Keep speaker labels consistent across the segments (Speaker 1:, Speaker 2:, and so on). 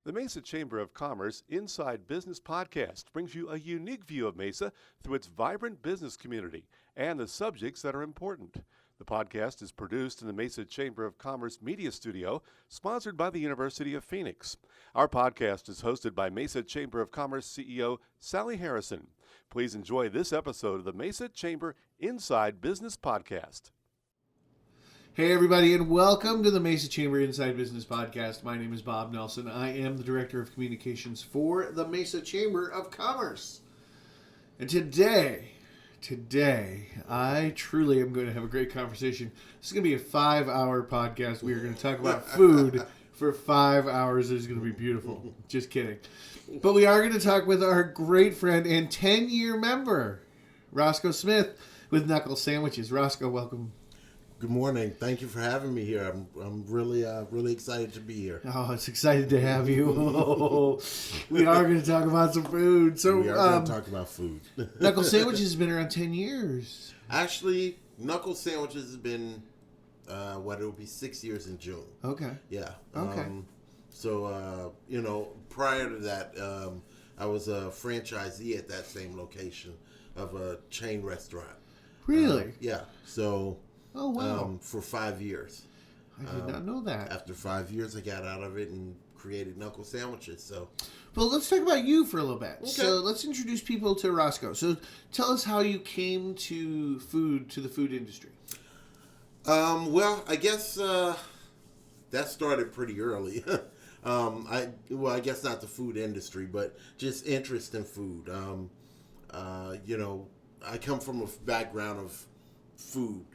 Speaker 1: The Mesa Chamber of Commerce Inside Business Podcast brings you a unique view of Mesa through its vibrant business community and the subjects that are important. The podcast is produced in the Mesa Chamber of Commerce Media Studio, sponsored by the University of Phoenix. Our podcast is hosted by Mesa Chamber of Commerce CEO Sally Harrison. Please enjoy this episode of the Mesa Chamber Inside Business Podcast.
Speaker 2: Hey everybody, and welcome to the Mesa Chamber Inside Business Podcast. My name is Bob Nelson. I am the Director of Communications for the Mesa Chamber of Commerce. And today, I truly am going to have a great conversation. This is going to be a 5-hour podcast. We are going to talk about food for 5 hours. It is going to be beautiful. Just kidding. But we are going to talk with our great friend and 10-year member, Roscoe Smith with Knuckle Sandwiches. Roscoe, welcome.
Speaker 3: Good morning. Thank you for having me here. I'm really excited to be here.
Speaker 2: Oh, it's excited to have you. We are going to talk about some food. So
Speaker 3: we are going to talk about food.
Speaker 2: Knuckle Sandwiches has been around 10 years.
Speaker 3: Actually, Knuckle Sandwiches has been, it'll be 6 years in June.
Speaker 2: Okay.
Speaker 3: Yeah.
Speaker 2: Okay.
Speaker 3: Prior to that, I was a franchisee at that same location of a chain restaurant.
Speaker 2: Really?
Speaker 3: Yeah. So...
Speaker 2: Oh, wow.
Speaker 3: For 5 years.
Speaker 2: I did not know that.
Speaker 3: After 5 years, I got out of it and created Knuckle Sandwiches. So,
Speaker 2: well, let's talk about you for a little bit.
Speaker 3: Okay.
Speaker 2: So let's introduce people to Roscoe. So tell us how you came to the food industry.
Speaker 3: I guess that started pretty early. I guess not the food industry, but just interest in food. I come from a background of food,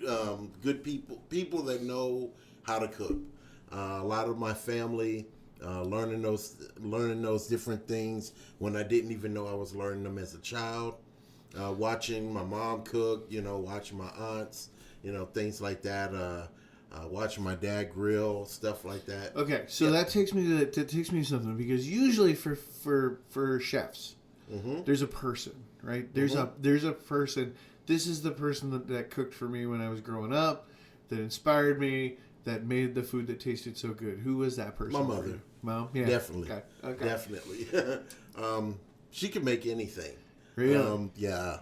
Speaker 3: good people that know how to cook. A lot of my family learning those different things when I didn't even know I was learning them as a child. Watching my mom cook, watching my aunts, things like that. Watching my dad grill, stuff like that.
Speaker 2: Okay, so that takes me to something, because usually for chefs, there's a person, right? There's a person. This is the person that cooked for me when I was growing up, that inspired me, that made the food that tasted so good. Who was that person?
Speaker 3: My mother.
Speaker 2: Mom? Yeah.
Speaker 3: Definitely.
Speaker 2: Okay.
Speaker 3: Definitely. She can make anything.
Speaker 2: Really?
Speaker 3: Yeah.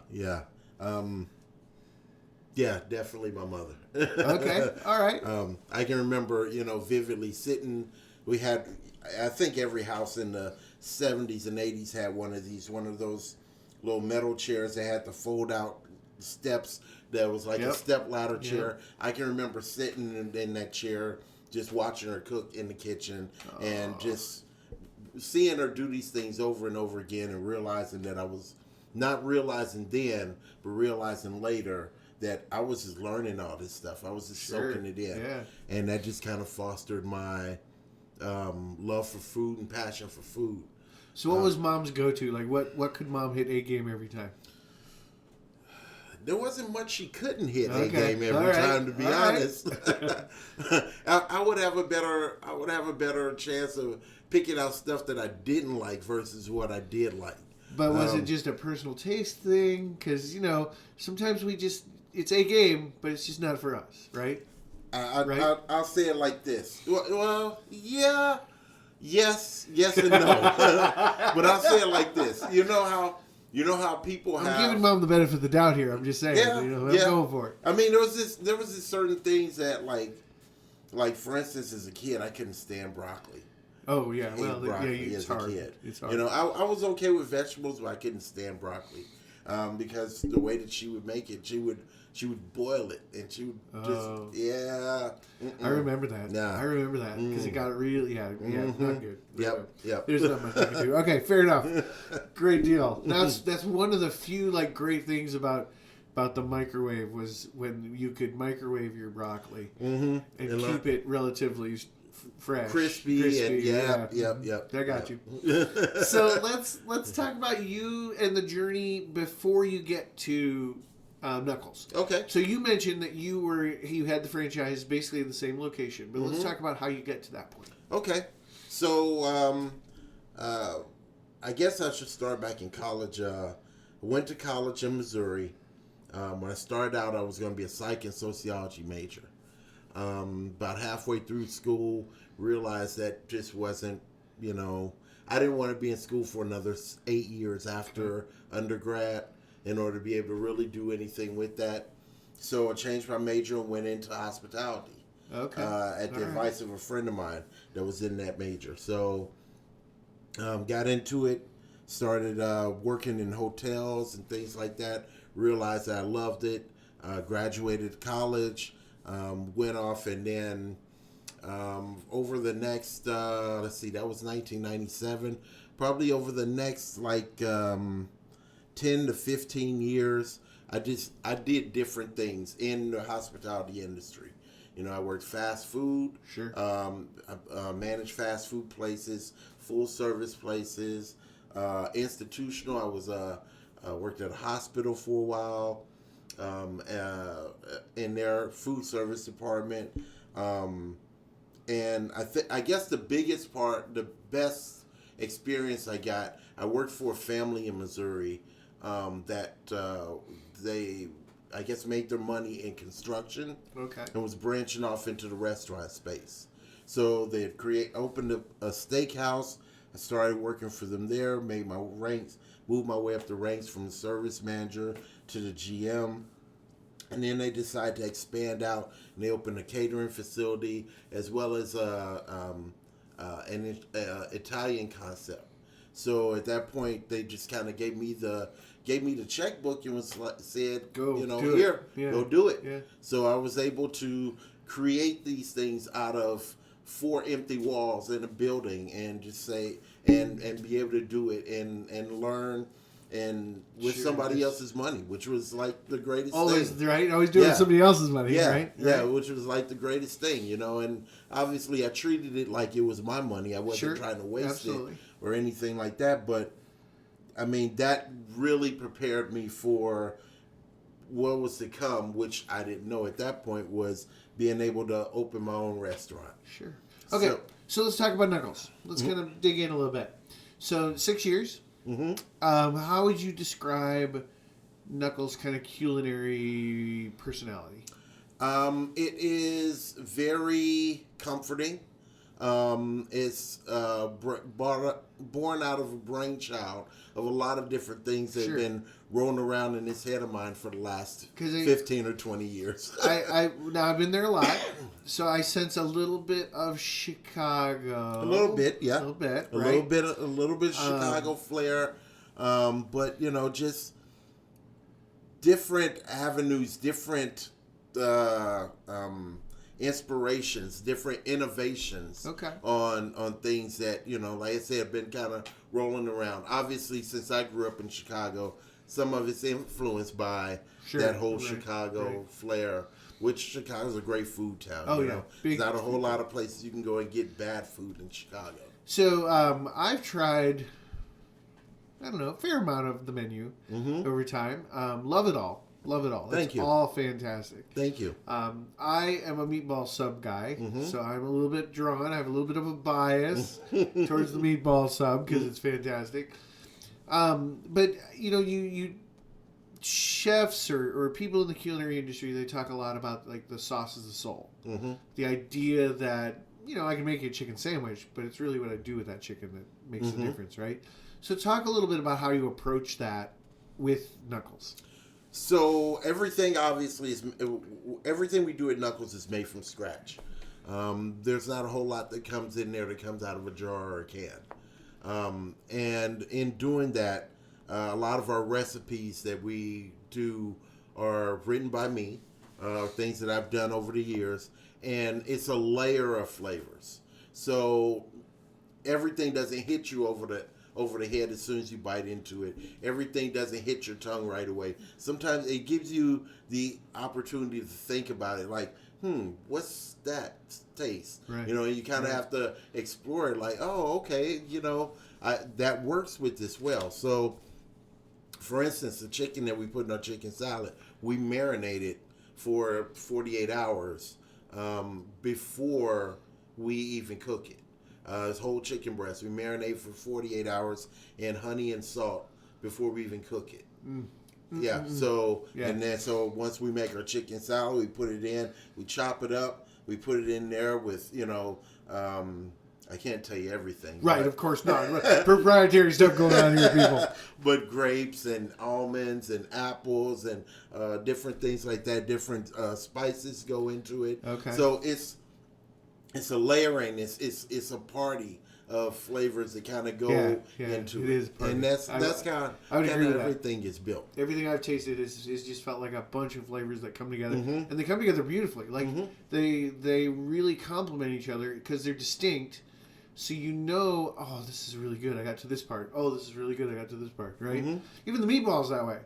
Speaker 3: Yeah, definitely my mother.
Speaker 2: Okay. All right.
Speaker 3: I can remember, vividly sitting. We had, I think every house in the 70s and 80s had one of those little metal chairs that had the fold out steps that was like a step ladder chair. I can remember sitting in that chair, just watching her cook in the kitchen and just seeing her do these things over and over again, and realizing that I was not realizing then, but realizing later that I was just learning all this stuff. I was just soaking it in.
Speaker 2: Yeah.
Speaker 3: And that just kind of fostered my love for food and passion for food.
Speaker 2: So what was Mom's go-to? Like, what could Mom hit A game every time?
Speaker 3: There wasn't much she couldn't hit
Speaker 2: Okay.
Speaker 3: A game every time, to be honest. I would have a better chance of picking out stuff that I didn't like versus what I did like.
Speaker 2: But was it just a personal taste thing? Because, sometimes it's A game, but it's just not for us, right?
Speaker 3: I'll say it like this. Well, yeah, yes and no. But I'll say it like this. You know how people have...
Speaker 2: I'm giving Mom the benefit of the doubt here. I'm just saying. I'm going for it.
Speaker 3: I mean, there was this certain things that, like for instance, as a kid, I couldn't stand broccoli.
Speaker 2: Oh, yeah. Well,
Speaker 3: broccoli
Speaker 2: it's
Speaker 3: as a
Speaker 2: hard.
Speaker 3: kid.
Speaker 2: It's hard.
Speaker 3: I was okay with vegetables, but I couldn't stand broccoli because the way that she would make it, she would boil it, and she would
Speaker 2: I remember that.
Speaker 3: Nah.
Speaker 2: I remember that because it got really, not good.
Speaker 3: Yep.
Speaker 2: There's not much I can do. Okay, fair enough. Great deal. That's one of the few great things about the microwave was when you could microwave your broccoli and keep it relatively fresh,
Speaker 3: crispy. And yep.
Speaker 2: I got you. So let's talk about you and the journey before you get to Knuckles.
Speaker 3: Okay.
Speaker 2: So you mentioned that you had the franchise basically in the same location, but let's talk about how you get to that point.
Speaker 3: Okay. So I guess I should start back in college. I went to college in Missouri. When I started out, I was going to be a psych and sociology major. About halfway through school, realized that just wasn't I didn't want to be in school for another 8 years after undergrad in order to be able to really do anything with that. So I changed my major and went into hospitality.
Speaker 2: Okay.
Speaker 3: At the advice of a friend of mine that was in that major. So got into it, started working in hotels and things like that, realized that I loved it, graduated college, went off, and then over the next, that was 1997, probably over the next 10 to 15 years, I did different things in the hospitality industry. I worked fast food.
Speaker 2: Sure.
Speaker 3: I managed fast food places, full service places, institutional. I worked at a hospital for a while, in their food service department. And I guess the biggest part, the best experience I got, I worked for a family in Missouri that they, I guess, made their money in construction.
Speaker 2: Okay.
Speaker 3: And was branching off into the restaurant space. So they had opened a steakhouse. I started working for them there, moved my way up the ranks from the service manager to the GM. And then they decided to expand out, and they opened a catering facility as well as an Italian concept. So at that point, they just kind of gave me the checkbook and said,
Speaker 2: go
Speaker 3: do it.
Speaker 2: Yeah.
Speaker 3: So I was able to create these things out of 4 empty walls in a building, and just say and be able to do it and learn. And with somebody else's money, which was like the greatest thing.
Speaker 2: Right? Always doing somebody else's money, right?
Speaker 3: Yeah, which was like the greatest thing, and obviously I treated it like it was my money. I wasn't trying to waste it or anything like that, but I mean, that really prepared me for what was to come, which I didn't know at that point, was being able to open my own restaurant.
Speaker 2: Sure. Okay, so let's talk about Knuckles. Let's kind of dig in a little bit. So 6 years.
Speaker 3: Mm-hmm.
Speaker 2: How would you describe Knuckles' kind of culinary personality?
Speaker 3: It is very comforting. It's born out of a brainchild of a lot of different things that have been rolling around in this head of mine for the last 15 or 20 years.
Speaker 2: Now I've been there a lot, so I sense a little bit of Chicago.
Speaker 3: A little bit, yeah.
Speaker 2: A little bit,
Speaker 3: a little bit of Chicago flair, but just different avenues, different inspirations, different innovations on things that, like I said, have been kind of rolling around. Obviously, since I grew up in Chicago, some of it's influenced by that whole Chicago flair, which Chicago's a great food town. There's not a whole lot of places you can go and get bad food in Chicago.
Speaker 2: So I've tried, I don't know, a fair amount of the menu over time. Love it all. Love it all.
Speaker 3: Thank you.
Speaker 2: It's all fantastic.
Speaker 3: Thank you.
Speaker 2: I am a meatball sub guy, so I'm a little bit drawn. I have a little bit of a bias towards the meatball sub because it's fantastic. But you chefs or people in the culinary industry, they talk a lot about like the sauce is the soul. The idea that I can make you a chicken sandwich, but it's really what I do with that chicken that makes the difference, right? So talk a little bit about how you approach that with Knuckles.
Speaker 3: So everything we do at Knuckles is made from scratch. There's not a whole lot that comes in there that comes out of a jar or a can. And in doing that, a lot of our recipes that we do are written by me, things that I've done over the years, and it's a layer of flavors. So everything doesn't hit you over the head as soon as you bite into it. Everything doesn't hit your tongue right away. Sometimes it gives you the opportunity to think about it, like, what's that taste?
Speaker 2: Right.
Speaker 3: You kind of have to explore it, like, oh, okay, that works with this well. So, for instance, the chicken that we put in our chicken salad, we marinate it for 48 hours before we even cook it. This whole chicken breast, we marinate for 48 hours in honey and salt before we even cook it. Yeah. So and then once we make our chicken salad, we put it in, we chop it up, we put it in there with I can't tell you everything.
Speaker 2: Right,
Speaker 3: but,
Speaker 2: of course not. Proprietary stuff going on here, people.
Speaker 3: But grapes and almonds and apples and different things like that. Different spices go into it.
Speaker 2: Okay.
Speaker 3: So it's a layering. It's a party of flavors that kind of go into
Speaker 2: it. Is
Speaker 3: and that's kind of everything is built.
Speaker 2: Everything I've tasted is just felt like a bunch of flavors that come together, and they come together beautifully. Like they really complement each other because they're distinct. So oh, this is really good. I got to this part. Oh, this is really good. I got to this part. Right? Even the meatballs that way.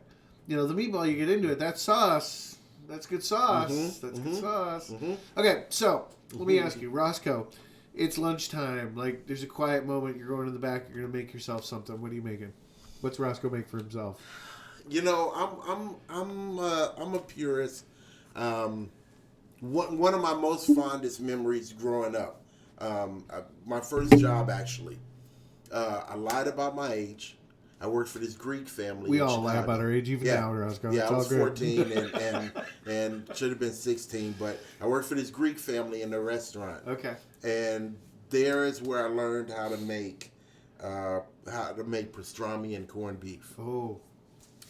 Speaker 2: The meatball, you get into it. That sauce, that's good sauce. That's good sauce. Okay, so let me ask you, Roscoe. It's lunchtime. Like, there's a quiet moment. You're going in the back. You're going to make yourself something. What are you making? What's Roscoe make for himself?
Speaker 3: I'm a purist. One of my most fondest memories growing up. My first job, actually. I lied about my age. I worked for this Greek family.
Speaker 2: We all lie about our age, even now, Roscoe.
Speaker 3: Yeah, I was 14 and should have been 16, but I worked for this Greek family in the restaurant.
Speaker 2: Okay.
Speaker 3: And there is where I learned how to make pastrami and corned beef.
Speaker 2: Oh.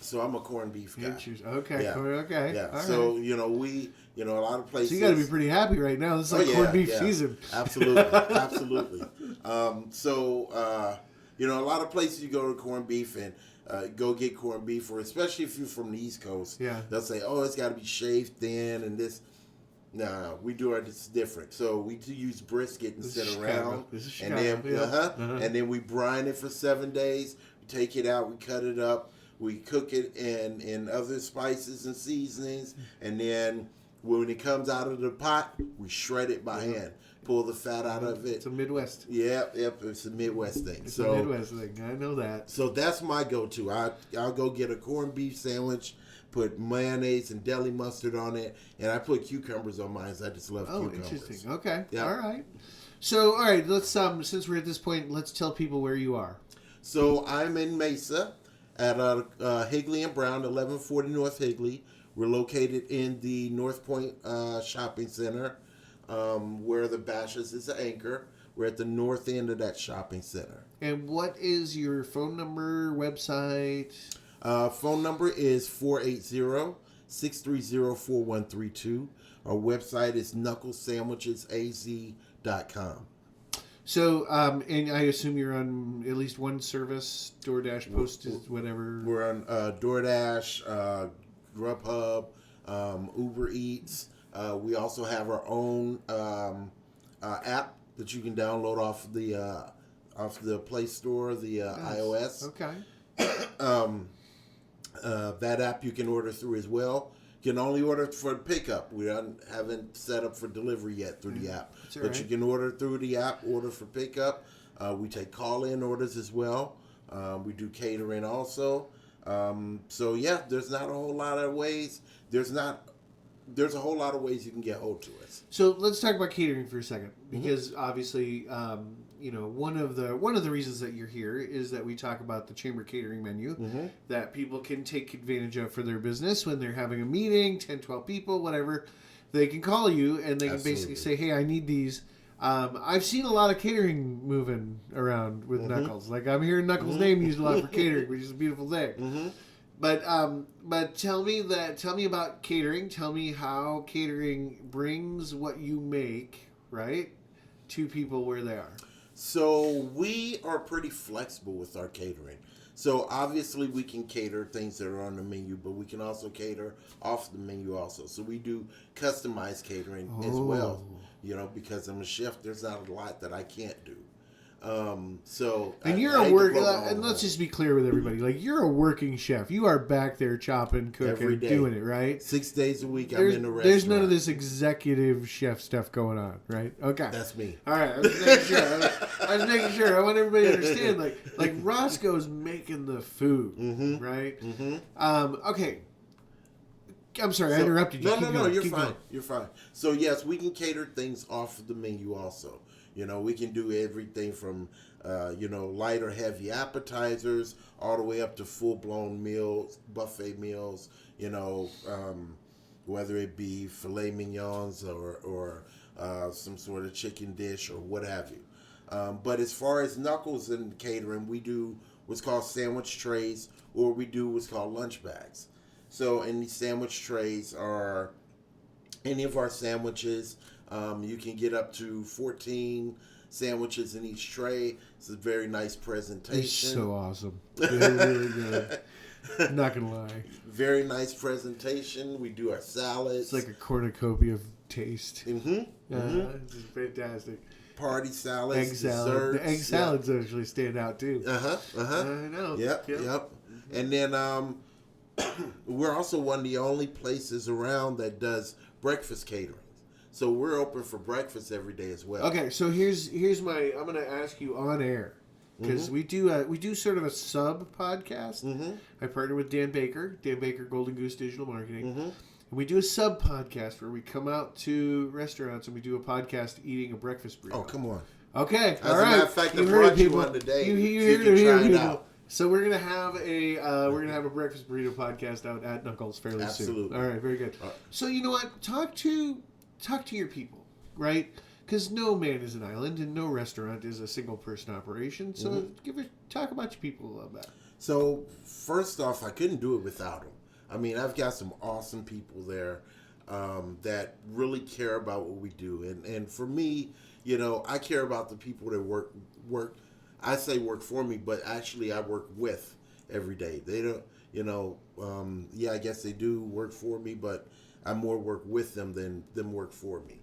Speaker 3: So I'm a corned beef guy.
Speaker 2: Okay. Yeah. Okay.
Speaker 3: Yeah.
Speaker 2: All
Speaker 3: so
Speaker 2: right.
Speaker 3: a lot of places.
Speaker 2: So you got to be pretty happy right now. This is like corned beef season.
Speaker 3: Absolutely. Absolutely. A lot of places you go to corned beef and go get corned beef, or especially if you're from the East Coast, they'll say, "Oh, it's got to be shaved thin," and this. No, we do it different. So we use brisket instead of round, and then we brine it for 7 days. We take it out, we cut it up, we cook it in other spices and seasonings, and then when it comes out of the pot, we shred it by hand. Pull the fat out of it.
Speaker 2: It's a Midwest.
Speaker 3: Yep, it's a Midwest thing.
Speaker 2: It's a Midwest thing. I know that.
Speaker 3: So that's my go-to. I'll go get a corned beef sandwich, put mayonnaise and deli mustard on it, and I put cucumbers on mine. I just love cucumbers.
Speaker 2: Oh, interesting. Okay.
Speaker 3: Yep.
Speaker 2: All right. So, all right, let's since we're at this point, let's tell people where you are.
Speaker 3: So I'm in Mesa at Higley and Brown, 1140 North Higley. We're located in the North Point Shopping Center, where the Bashas is the anchor. We're at the north end of that shopping center.
Speaker 2: And what is your phone number, website?
Speaker 3: Phone number is 480-630-4132. Our website is knucklesandwichesaz.com.
Speaker 2: So, and I assume you're on at least one service, DoorDash, Posted, whatever.
Speaker 3: We're on DoorDash, Grubhub, Uber Eats. We also have our own app that you can download off the Play Store, the iOS.
Speaker 2: Okay.
Speaker 3: That app you can order through as well. You can only order for pickup. We haven't set up for delivery yet through the app. But you can order through the app, order for pickup. We take call-in orders as well. We do catering also. So, yeah, there's not a whole lot of ways. There's a whole lot of ways you can get hold to us.
Speaker 2: So let's talk about catering for a second, because obviously, one of the reasons that you're here is that we talk about the chamber catering menu that people can take advantage of for their business when they're having a meeting, 10, 12 people, whatever. They can call you and they can basically say, "Hey, I need these." I've seen a lot of catering moving around with Knuckles. Like, I'm hearing Knuckles' name used a lot for catering, which is a beautiful thing. But tell me about catering. Tell me how catering brings what you make, right, to people where they are.
Speaker 3: So we are pretty flexible with our catering. So obviously we can cater things that are on the menu, but we can also cater off the menu also. So we do customized catering as well. Because I'm a chef, there's not a lot that I can't do. And let's just be clear with everybody.
Speaker 2: Like, you're a working chef. You are back there chopping, cooking, doing it, right?
Speaker 3: 6 days a week, I'm in the restaurant.
Speaker 2: There's none of this executive chef stuff going on, right? Okay.
Speaker 3: That's me.
Speaker 2: All right. I was making sure. I want everybody to understand. Like Roscoe's making the food, right? Okay. I'm sorry, I interrupted you.
Speaker 3: No, you're fine. You're fine. So, yes, we can cater things off of the menu also. We can do everything from, light or heavy appetizers all the way up to full-blown meals, buffet meals, whether it be filet mignons or some sort of chicken dish or what have you. But as far as Knuckles and catering, we do what's called sandwich trays, or we do what's called lunch bags. So in these sandwich trays are any of our sandwiches. You can get up to 14 sandwiches in each tray. It's a very nice presentation.
Speaker 2: It's so awesome. They're really good. I'm not going to lie.
Speaker 3: Very nice presentation. We do our salads.
Speaker 2: It's like a cornucopia of taste.
Speaker 3: Mm-hmm.
Speaker 2: It's fantastic.
Speaker 3: Party salads,
Speaker 2: Egg salad.
Speaker 3: desserts.
Speaker 2: The egg salads actually stand out too.
Speaker 3: I
Speaker 2: know.
Speaker 3: Yep. And then we're also one of the only places around that does breakfast catering. So we're open for breakfast every day as well.
Speaker 2: Okay, so here's my. I'm going to ask you on air because we do sort of a sub podcast.
Speaker 3: Mm-hmm.
Speaker 2: I partner with Dan Baker, Golden Goose Digital Marketing. Mm-hmm. And we do a sub podcast where we come out to restaurants and we do a podcast eating a breakfast burrito.
Speaker 3: Oh, come on.
Speaker 2: Okay,
Speaker 3: As
Speaker 2: all
Speaker 3: a
Speaker 2: right.
Speaker 3: matter of fact, I
Speaker 2: You
Speaker 3: brought
Speaker 2: heard
Speaker 3: you
Speaker 2: people.
Speaker 3: one today.
Speaker 2: You
Speaker 3: so you can try it out.
Speaker 2: So we're gonna have a breakfast burrito podcast out at Knuckles fairly soon.
Speaker 3: Absolutely.
Speaker 2: All right, very good. So you know what? Talk to your people, right? Because no man is an island and no restaurant is a single person operation. So talk about your people a little bit.
Speaker 3: So first off, I couldn't do it without them. I mean, I've got some awesome people there that really care about what we do, and for me, you know, I care about the people that work. I say work for me, but actually I work with every day. They don't, you know. I guess they do work for me, but I more work with them than them work for me.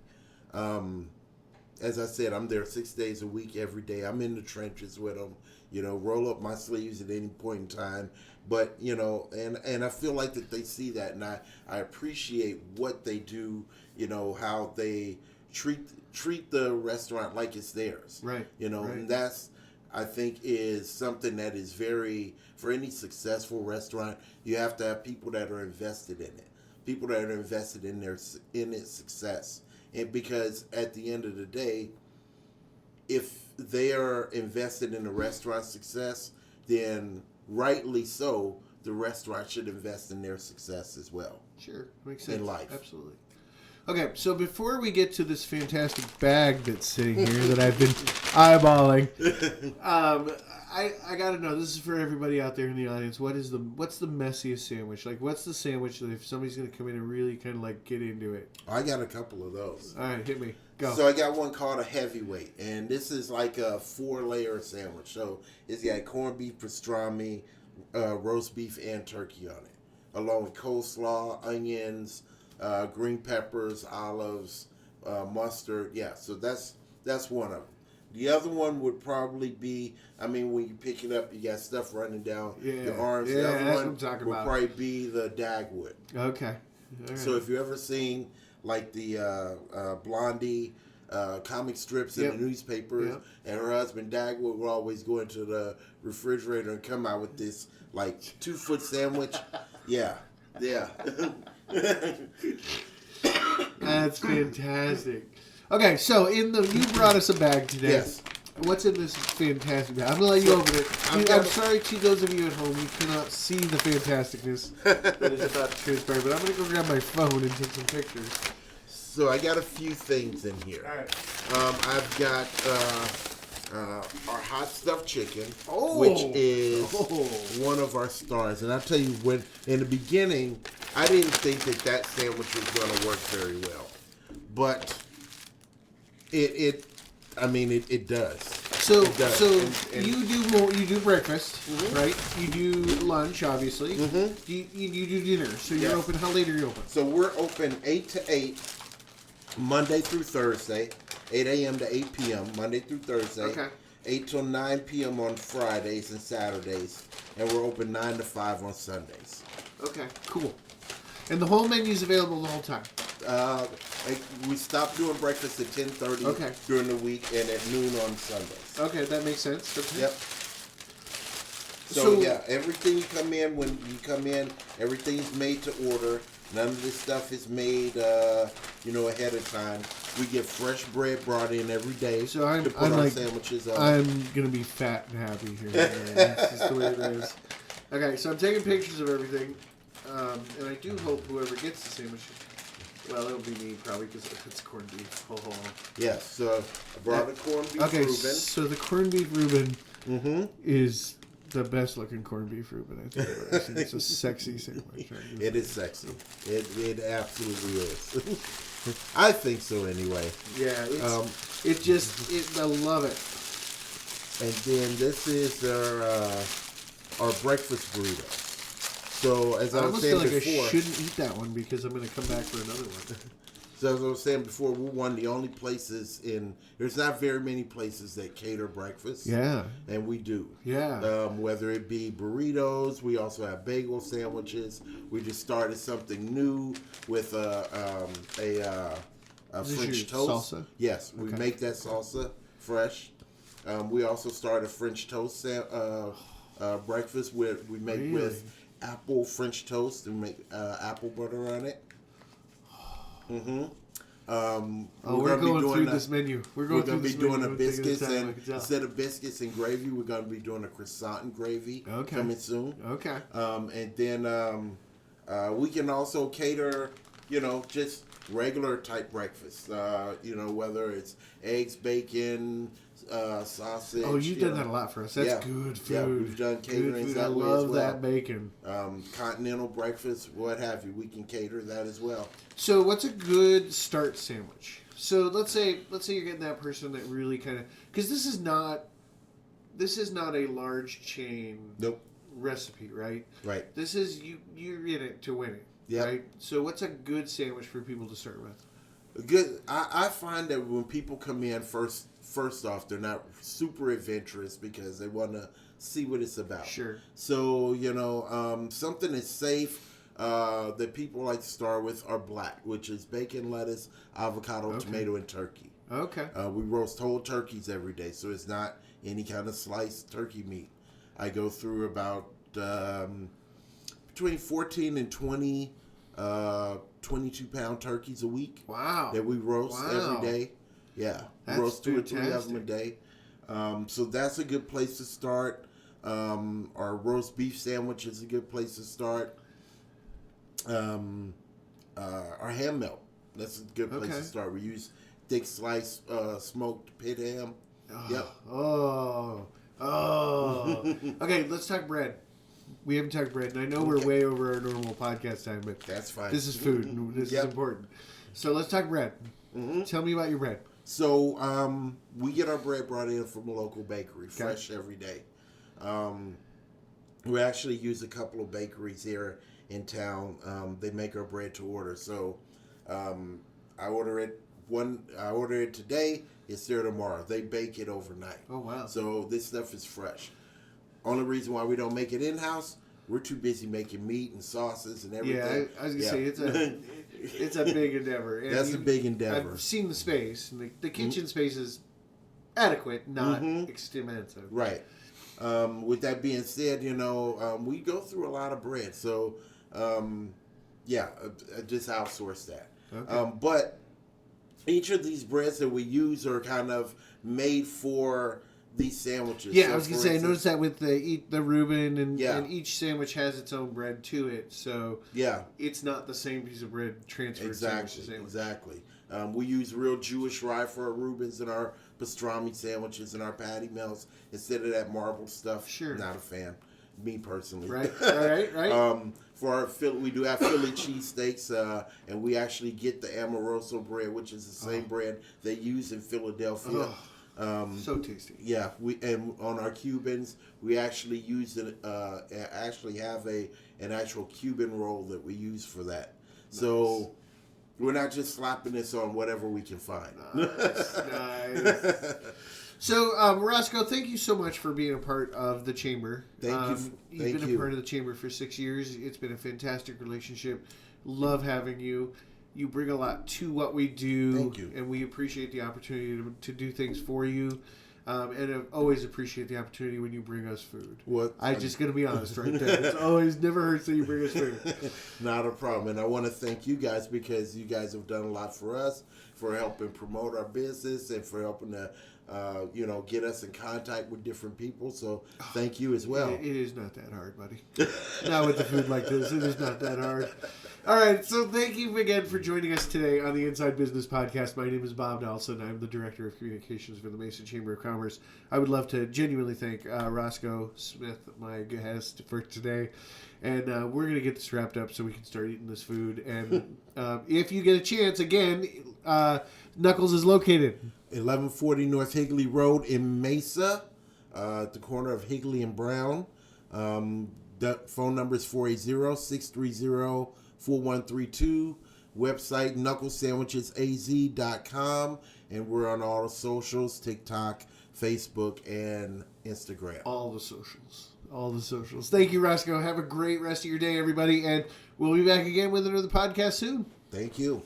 Speaker 3: As I said, I'm there 6 days a week, every day. I'm in the trenches with them. You know, roll up my sleeves at any point in time. But, you know, and I feel like that they see that, and I appreciate what they do, you know, how they treat the restaurant like it's theirs.
Speaker 2: Right.
Speaker 3: You know,
Speaker 2: right.
Speaker 3: And that's, I think, is something that is very, for any successful restaurant, you have to have people that are invested in it. People that are invested in its success. And because at the end of the day, if they are invested in the restaurant's success, then rightly so, the restaurant should invest in their success as well.
Speaker 2: Sure, makes sense.
Speaker 3: In life.
Speaker 2: Absolutely. Okay, so before we get to this fantastic bag that's sitting here that I've been eyeballing, I gotta know, this is for everybody out there in the audience, what's the messiest sandwich? Like, what's the sandwich that if somebody's gonna come in and really kind of like get into it?
Speaker 3: I got a couple of those.
Speaker 2: All right, hit me. Go.
Speaker 3: So I got one called a heavyweight, and this is like a 4-layer sandwich. So it's got corned beef pastrami, roast beef, and turkey on it, along with coleslaw, onions, green peppers, olives, mustard. Yeah, so that's one of them. The other one would probably be, I mean, when you pick it up, you got stuff running down your arms.
Speaker 2: Yeah,
Speaker 3: the other
Speaker 2: that's
Speaker 3: one
Speaker 2: what I'm talking
Speaker 3: would
Speaker 2: about.
Speaker 3: probably be the Dagwood.
Speaker 2: Okay. All right.
Speaker 3: So if you ever seen like the Blondie comic strips in the newspapers, and her husband Dagwood would always go into the refrigerator and come out with this like 2-foot sandwich. Yeah.
Speaker 2: That's fantastic. Okay, so you brought us a bag today.
Speaker 3: Yes.
Speaker 2: What's in this fantastic bag? I'm going to let you open it. I'm sorry to those of you at home, you cannot see the fantasticness that is about to transpire, but I'm going to go grab my phone and take some pictures.
Speaker 3: So I got a few things in here.
Speaker 2: All right.
Speaker 3: I've got our hot stuffed chicken, which is one of our stars. And I'll tell you, when in the beginning, I didn't think that sandwich was going to work very well, but it does.
Speaker 2: So,
Speaker 3: It does. And
Speaker 2: you do breakfast, right? You do lunch, obviously.
Speaker 3: Mm-hmm.
Speaker 2: You do dinner. So you're open. How late are you open?
Speaker 3: So we're open 8 to 8, Monday through Thursday, 8 a.m. to 8 p.m. Monday through Thursday.
Speaker 2: Okay.
Speaker 3: 8 till 9 p.m. on Fridays and Saturdays, and we're open 9 to 5 on Sundays.
Speaker 2: Okay, cool. And the whole menu's available the whole time.
Speaker 3: We stop doing breakfast at 10:30 during the week and at noon on Sundays.
Speaker 2: Okay, that makes sense. Okay.
Speaker 3: Yep. So yeah, everything when you come in, everything's made to order. None of this stuff is made, ahead of time. We get fresh bread brought in every day
Speaker 2: so I'm,
Speaker 3: to put
Speaker 2: I'm
Speaker 3: our
Speaker 2: like,
Speaker 3: sandwiches on.
Speaker 2: I'm gonna be fat and happy here. That's just the way it is. Okay, so I'm taking pictures of everything, and I do hope whoever gets the sandwich Well, it'll be me probably because it's corned beef. Oh.
Speaker 3: Yes, so I brought a corned beef
Speaker 2: Okay,
Speaker 3: Reuben.
Speaker 2: so the corned beef Reuben is the best looking corned beef Reuben I think I've ever seen. It's a sexy sandwich.
Speaker 3: It is sexy. It absolutely is. I think so anyway.
Speaker 2: Yeah, I love it.
Speaker 3: And then this is our breakfast burrito. So as I was saying
Speaker 2: feel like
Speaker 3: before,
Speaker 2: I shouldn't eat that one because I'm going to come back for another one.
Speaker 3: So as I was saying before, we're one of the only places there's not very many places that cater breakfast.
Speaker 2: Yeah.
Speaker 3: And we do.
Speaker 2: Yeah.
Speaker 3: Whether it be burritos, we also have bagel sandwiches. We just started something new with a French toast.
Speaker 2: Salsa?
Speaker 3: Yes, we make that salsa fresh. We also started French toast breakfast we make with apple French toast and make apple butter on it. We're
Speaker 2: going through this menu. We're going to be
Speaker 3: doing a biscuits, and instead of biscuits and gravy, we're going to be doing a croissant and gravy coming soon.
Speaker 2: Okay.
Speaker 3: And then we can also cater, just regular type breakfast. Whether it's eggs, bacon, sausage.
Speaker 2: Oh, you've done that a lot for us. That's good food.
Speaker 3: Yeah, we've done catering that way
Speaker 2: I
Speaker 3: as
Speaker 2: love
Speaker 3: well.
Speaker 2: that bacon.
Speaker 3: Continental breakfast, what have you. We can cater that as well.
Speaker 2: So, what's a good start sandwich? So, let's say you're getting that person that really kind of, because this is not a large chain recipe, right?
Speaker 3: Right.
Speaker 2: This is you're in it to win it.
Speaker 3: Yeah.
Speaker 2: Right. So, what's a good sandwich for people to start with?
Speaker 3: Good. I find that when people come in first off, they're not super adventurous because they want to see what it's about.
Speaker 2: Sure.
Speaker 3: So something that's safe that people like to start with are black, which is bacon, lettuce, avocado, tomato, and turkey.
Speaker 2: Okay.
Speaker 3: We roast whole turkeys every day, so it's not any kind of sliced turkey meat. I go through about between 14 and 20 22-pound turkeys a week.
Speaker 2: Wow.
Speaker 3: That we roast every day. Yeah.
Speaker 2: That's
Speaker 3: roast 2 or 3 of
Speaker 2: fantastic.
Speaker 3: them a day. So that's a good place to start. Our roast beef sandwich is a good place to start. Our ham melt. That's a good place to start. We use thick sliced smoked pit ham. Yep.
Speaker 2: Oh. Okay, let's talk bread. We haven't talked bread, and I know we're way over our normal podcast time, but
Speaker 3: that's fine.
Speaker 2: This is food, and this is important. So let's talk bread. Tell me about your bread.
Speaker 3: So we get our bread brought in from a local bakery, fresh every day. We actually use a couple of bakeries here in town. They make our bread to order. So I order it today. It's there tomorrow. They bake it overnight.
Speaker 2: Oh wow!
Speaker 3: So this stuff is fresh. Only reason why we don't make it in-house, we're too busy making meat and sauces and everything.
Speaker 2: Yeah, I was gonna say it's a big endeavor. And
Speaker 3: That's a big endeavor.
Speaker 2: I've seen the space. And the kitchen space is adequate, not extensive.
Speaker 3: Right. With that being said, we go through a lot of bread, so just outsource that.
Speaker 2: Okay.
Speaker 3: But each of these breads that we use are kind of made for these sandwiches.
Speaker 2: Yeah,
Speaker 3: so
Speaker 2: I was gonna say, I noticed that with the Reuben, and each sandwich has its own bread to it, so it's not the same piece of bread transferred sandwich to sandwich.
Speaker 3: Exactly. We use real Jewish rye for our Reubens and our pastrami sandwiches and our patty melts instead of that marble stuff.
Speaker 2: Sure.
Speaker 3: Not a fan. Me personally.
Speaker 2: Right.
Speaker 3: For our we do have Philly cheesesteaks, and we actually get the Amoroso bread, which is the same bread they use in Philadelphia.
Speaker 2: So tasty.
Speaker 3: Yeah, and on our Cubans, we actually use it. Actually have an actual Cuban roll that we use for that. Nice. So we're not just slapping this on whatever we can find.
Speaker 2: Nice. So, Roscoe, thank you so much for being a part of the Chamber.
Speaker 3: Thank you.
Speaker 2: You've been a part of the Chamber for 6 years. It's been a fantastic relationship. Love having you. You bring a lot to what we do.
Speaker 3: Thank you.
Speaker 2: And we appreciate the opportunity to do things for you. And I always appreciate the opportunity when you bring us food. I'm just going to be honest right there. It's always never hurts that you bring us food.
Speaker 3: Not a problem. And I want to thank you guys because you guys have done a lot for us, for helping promote our business and for helping to get us in contact with different people. So thank you as well.
Speaker 2: It is not that hard, buddy. Not with the food like this. It is not that hard. All right, so thank you again for joining us today on the Inside Business Podcast. My name is Bob Nelson. I'm the Director of Communications for the Mesa Chamber of Commerce. I would love to genuinely thank Roscoe Smith, my guest for today. And we're going to get this wrapped up so we can start eating this food. And if you get a chance, again, Knuckles is located
Speaker 3: 1140 North Higley Road in Mesa, at the corner of Higley and Brown. The phone number is 480-630-4132. Website, knucklesandwichesaz.com. And we're on all the socials, TikTok, Facebook, and Instagram.
Speaker 2: All the socials. Thank you, Roscoe. Have a great rest of your day, everybody. And we'll be back again with another podcast soon.
Speaker 3: Thank you.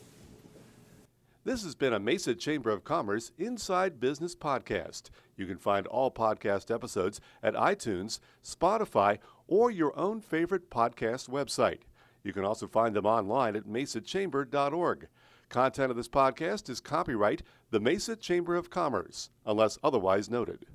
Speaker 1: This has been a Mesa Chamber of Commerce Inside Business Podcast. You can find all podcast episodes at iTunes, Spotify, or your own favorite podcast website. You can also find them online at mesachamber.org. Content of this podcast is copyright the Mesa Chamber of Commerce, unless otherwise noted.